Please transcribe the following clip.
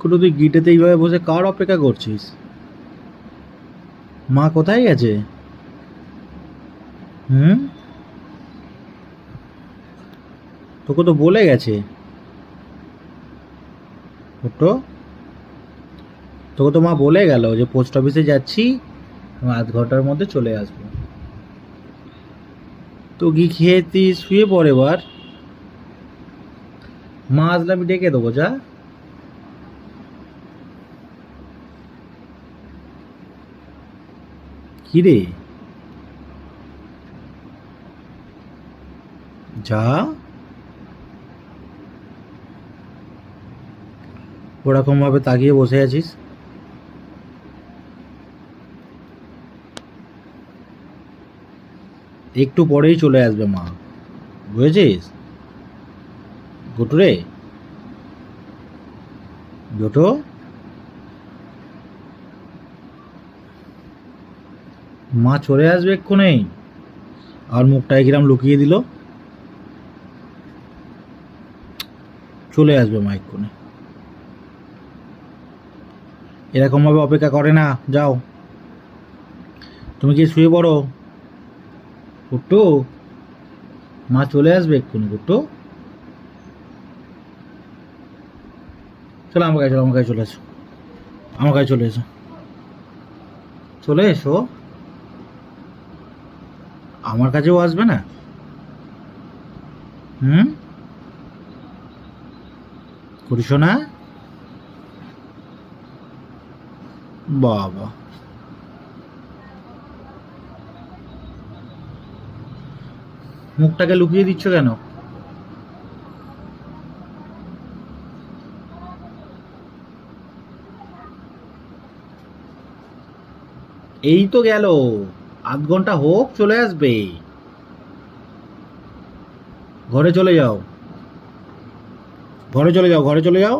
করে তুই গিটেতে এইভাবে বসে কার অপেক্ষা করছিস? মা কোথায় গেছে? হুম, তোকে তো বলে গেছে ওটো, তোকে তো মা বলে গেল যে পোস্ট অফিসে যাচ্ছি, আমি আধ ঘন্টার মধ্যে চলে আসবো। তো গি খেয়ে তুই শুয়ে পড় এবার, মা আসলে আমি ডেকে দেবো, যা। কি রে, যা। ওরকম ভাবে তাকিয়ে বসে আছিস? একটু পরেই চলে আসবে মা, বুঝেছিস? গোটু রে, গোটো, মা চলে আসবে এক্ষুনি। আর মুখটায় কিরাম লুকিয়ে দিল। চলে আসবে মা এক্ষুনি, এরকম ভাবে অপেক্ষা করে না, যাও। তুমি কি শুয়ে পড়ো গুট্টু, মা চলে আসবে এক্ষুনি গুট্টু। চলো আমার কাছে, চলো আমার কাছে চলে এসো, আমার কাছে চলে এসো, চলে এসো। আমার কাছেও আসবে না? হুম, করিস না বাবা। মুখটাকে লুকিয়ে দিচ্ছ কেন? এই তো গেল, আধ ঘন্টা হোক চলে আসবে। ঘরে চলে যাও, ঘরে চলে যাও, ঘরে চলে যাও।